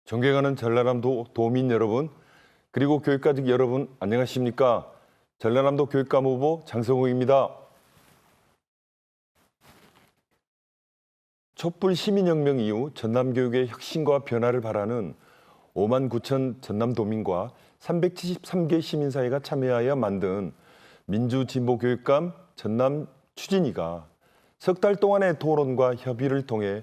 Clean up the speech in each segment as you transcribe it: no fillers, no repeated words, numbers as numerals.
존경하는 전라남도 도민 여러분, 그리고 교육가족 여러분, 안녕하십니까? 전라남도 교육감 후보 장성욱입니다. 촛불 시민혁명 이후 전남교육의 혁신과 변화를 바라는 5만 9천 전남도민과 373개 시민사회가 참여하여 만든 민주진보교육감 전남 추진위가 석 달 동안의 토론과 협의를 통해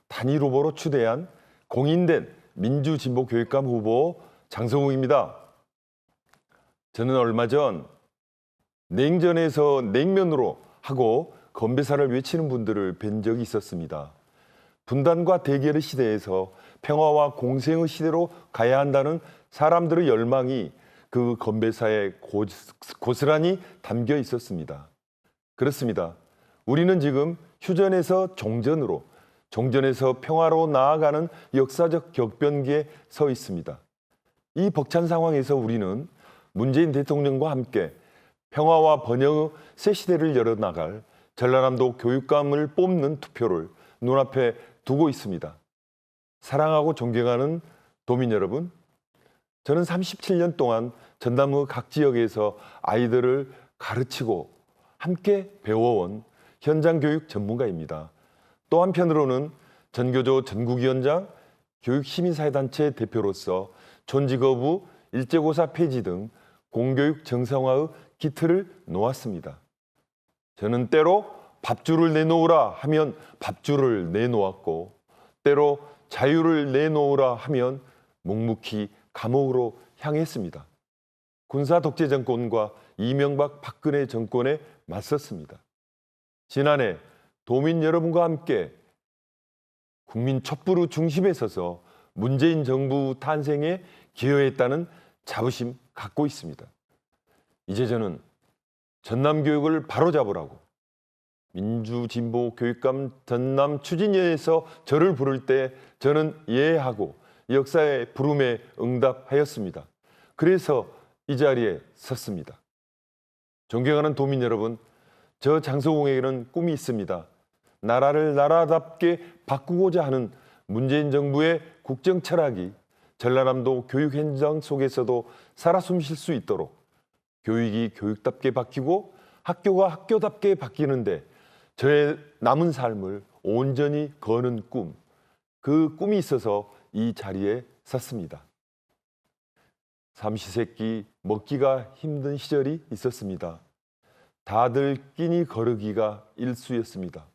단일 후보로 추대한 공인된 민주진보교육감 후보 장성욱입니다. 저는 얼마 전 냉전에서 냉면으로 하고 건배사를 외치는 분들을 뵌 적이 있었습니다. 분단과 대결의 시대에서 평화와 공생의 시대로 가야 한다는 사람들의 열망이 그 건배사에 고스란히 담겨 있었습니다. 그렇습니다. 우리는 지금 휴전에서 종전으로, 종전에서 평화로 나아가는 역사적 격변기에 서 있습니다. 이 벅찬 상황에서 우리는 문재인 대통령과 함께 평화와 번영의 새 시대를 열어나갈 전라남도 교육감을 뽑는 투표를 눈앞에 두고 있습니다. 사랑하고 존경하는 도민 여러분, 저는 37년 동안 전남의 각 지역에서 아이들을 가르치고 함께 배워온 현장교육 전문가입니다. 또 한편으로는 전교조 전국위원장, 교육시민사회단체 대표로서 존직거부, 일제고사 폐지 등 공교육 정상화의 기틀을 놓았습니다. 저는 때로 밥줄을 내놓으라 하면 밥줄을 내놓았고, 때로 자유를 내놓으라 하면 묵묵히 감옥으로 향했습니다. 군사 독재 정권과 이명박 박근혜 정권에 맞섰습니다. 지난해 도민 여러분과 함께 국민 촛불의 중심에 서서 문재인 정부 탄생에 기여했다는 자부심 갖고 있습니다. 이제 저는 전남교육을 바로잡으라고 민주진보교육감 전남 추진위에서 저를 부를 때 저는 예하고 역사의 부름에 응답하였습니다. 그래서 이 자리에 섰습니다. 존경하는 도민 여러분, 저 장성욱에게는 꿈이 있습니다. 나라를 나라답게 바꾸고자 하는 문재인 정부의 국정 철학이 전라남도 교육 현장 속에서도 살아 숨쉴 수 있도록 교육이 교육답게 바뀌고 학교가 학교답게 바뀌는데 저의 남은 삶을 온전히 거는 꿈, 그 꿈이 있어서 이 자리에 섰습니다. 삼시세끼 먹기가 힘든 시절이 있었습니다. 다들 끼니 거르기가 일쑤였습니다.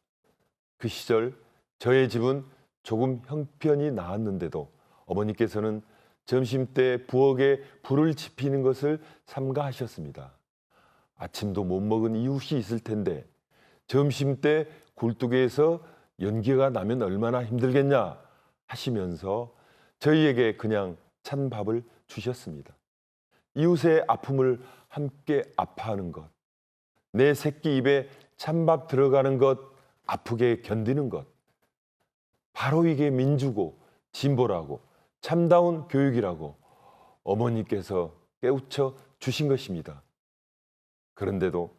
그 시절 저의 집은 조금 형편이 나았는데도 어머니께서는 점심때 부엌에 불을 지피는 것을 삼가하셨습니다. 아침도 못 먹은 이웃이 있을 텐데 점심때 굴뚝에서 연기가 나면 얼마나 힘들겠냐 하시면서 저희에게 그냥 찬 밥을 주셨습니다. 이웃의 아픔을 함께 아파하는 것, 내 새끼 입에 찬밥 들어가는 것, 아프게 견디는 것, 바로 이게 민주고 진보라고 참다운 교육이라고 어머니께서 깨우쳐 주신 것입니다. 그런데도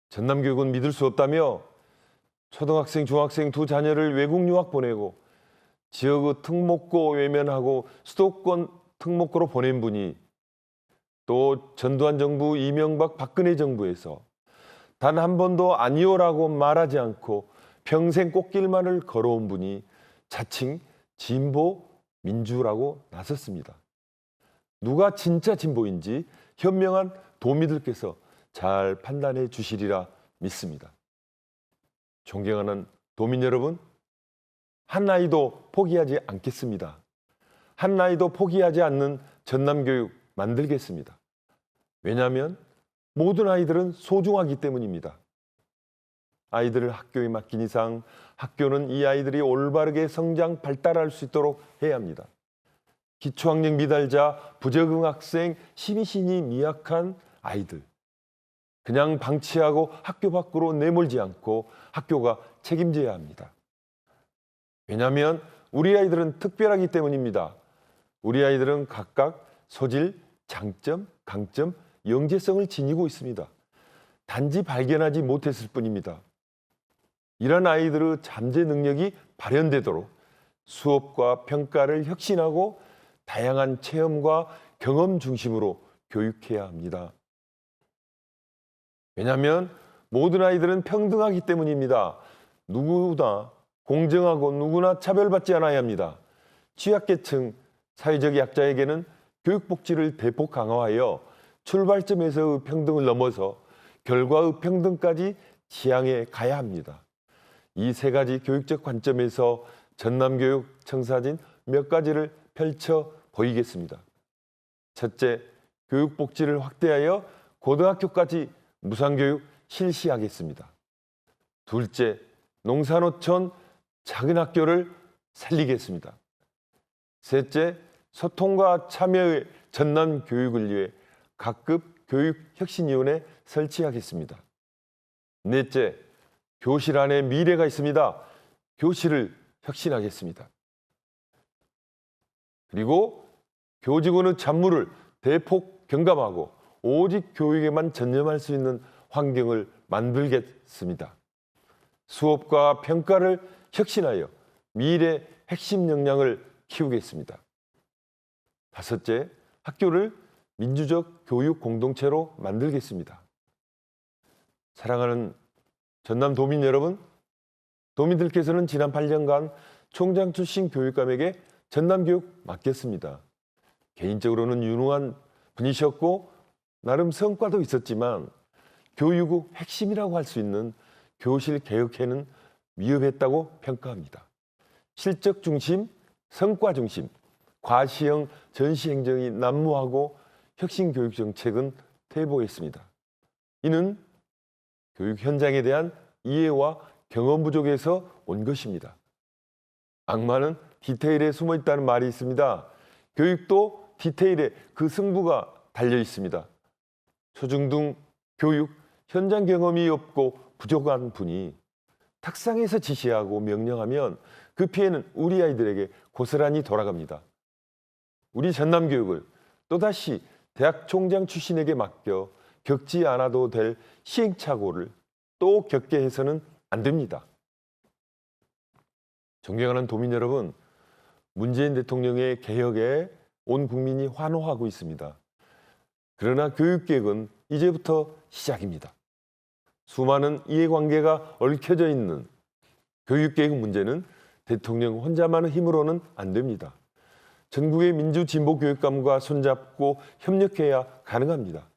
전남교육은 믿을 수 없다며 초등학생, 중학생 두 자녀를 외국 유학 보내고 지역의 특목고 외면하고 수도권 특목고로 보낸 분이 또 전두환 정부, 이명박 박근혜 정부에서 단 한 번도 아니오라고 말하지 않고 평생 꽃길만을 걸어온 분이 자칭 진보 민주라고 나섰습니다. 누가 진짜 진보인지 현명한 도민들께서 잘 판단해 주시리라 믿습니다. 존경하는 도민 여러분, 한 아이도 포기하지 않겠습니다. 한 아이도 포기하지 않는 전남교육 만들겠습니다. 왜냐하면 모든 아이들은 소중하기 때문입니다. 아이들을 학교에 맡긴 이상 학교는 이 아이들이 올바르게 성장, 발달할 수 있도록 해야 합니다. 기초학력 미달자, 부적응 학생, 심신이 미약한 아이들, 그냥 방치하고 학교 밖으로 내몰지 않고 학교가 책임져야 합니다. 왜냐하면 우리 아이들은 특별하기 때문입니다. 우리 아이들은 각각 소질, 장점, 강점, 영재성을 지니고 있습니다. 단지 발견하지 못했을 뿐입니다. 이런 아이들의 잠재 능력이 발현되도록 수업과 평가를 혁신하고 다양한 체험과 경험 중심으로 교육해야 합니다. 왜냐하면 모든 아이들은 평등하기 때문입니다. 누구나 공정하고 누구나 차별받지 않아야 합니다. 취약계층, 사회적 약자에게는 교육복지를 대폭 강화하여 출발점에서의 평등을 넘어서 결과의 평등까지 지향해 가야 합니다. 이 세 가지 교육적 관점에서 전남교육 청사진 몇 가지를 펼쳐 보이겠습니다. 첫째, 교육복지를 확대하여 고등학교까지 무상교육 실시하겠습니다. 둘째, 농사노촌 작은 학교를 살리겠습니다. 셋째, 소통과 참여의 전남 교육을 위해 각급 교육혁신위원회 설치하겠습니다. 넷째, 교실 안에 미래가 있습니다. 교실을 혁신하겠습니다. 그리고 교직원의 잡무를 대폭 경감하고 오직 교육에만 전념할 수 있는 환경을 만들겠습니다. 수업과 평가를 혁신하여 미래 핵심 역량을 키우겠습니다. 다섯째, 학교를 민주적 교육 공동체로 만들겠습니다. 사랑하는 전남 도민 여러분, 도민들께서는 지난 8년간 총장 출신 교육감에게 전남교육 맡겼습니다. 개인적으로는 유능한 분이셨고 나름 성과도 있었지만 교육의 핵심이라고 할 수 있는 교실 개혁에는 위협했다고 평가합니다. 실적 중심, 성과 중심, 과시형 전시 행정이 난무하고 혁신 교육 정책은 퇴보했습니다. 이는 교육 현장에 대한 이해와 경험 부족에서 온 것입니다. 악마는 디테일에 숨어 있다는 말이 있습니다. 교육도 디테일에 그 승부가 달려 있습니다. 초중등 교육 현장 경험이 없고 부족한 분이 탁상에서 지시하고 명령하면 그 피해는 우리 아이들에게 고스란히 돌아갑니다. 우리 전남교육을 또다시 대학 총장 출신에게 맡겨 겪지 않아도 될 시행착오를 또 겪게 해서는 안 됩니다. 존경하는 도민 여러분, 문재인 대통령의 개혁에 온 국민이 환호하고 있습니다. 그러나 교육개혁은 이제부터 시작입니다. 수많은 이해관계가 얽혀져 있는 교육개혁 문제는 대통령 혼자만의 힘으로는 안 됩니다. 전국의 민주진보교육감과 손잡고 협력해야 가능합니다.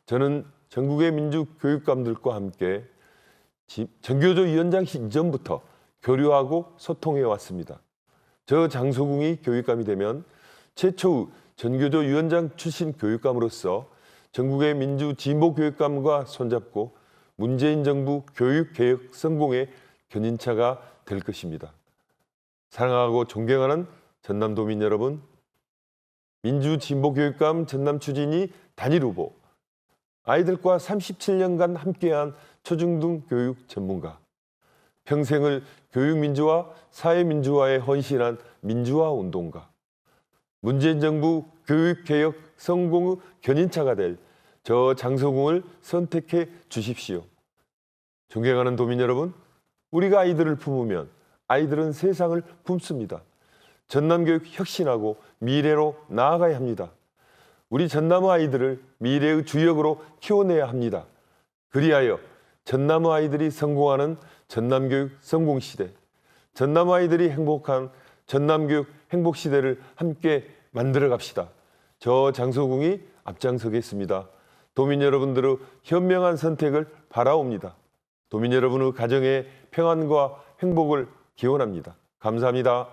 저는 전국의 민주교육감들과 함께 전교조 위원장 이전부터 교류하고 소통해 왔습니다. 저 장소궁이 교육감이 되면 최초의 전교조 위원장 출신 교육감으로서 전국의 민주진보교육감과 손잡고 문재인 정부 교육개혁 성공의 견인차가 될 것입니다. 사랑하고 존경하는 전남도민 여러분, 민주진보교육감 전남 추진위 단일 후보, 아이들과 37년간 함께한 초중등 교육 전문가, 평생을 교육민주화, 사회민주화에 헌신한 민주화 운동가, 문재인 정부 교육개혁 성공의 견인차가 될 저 장소궁을 선택해 주십시오. 존경하는 도민 여러분, 우리가 아이들을 품으면 아이들은 세상을 품습니다. 전남교육 혁신하고 미래로 나아가야 합니다. 우리 전남의 아이들을 미래의 주역으로 키워내야 합니다. 그리하여 전남의 아이들이 성공하는 전남교육 성공시대, 전남의 아이들이 행복한 전남교육 행복시대를 함께 만들어 갑시다. 저 장소궁이 앞장서겠습니다. 도민 여러분들의 현명한 선택을 바라옵니다. 도민 여러분의 가정의 평안과 행복을 기원합니다. 감사합니다.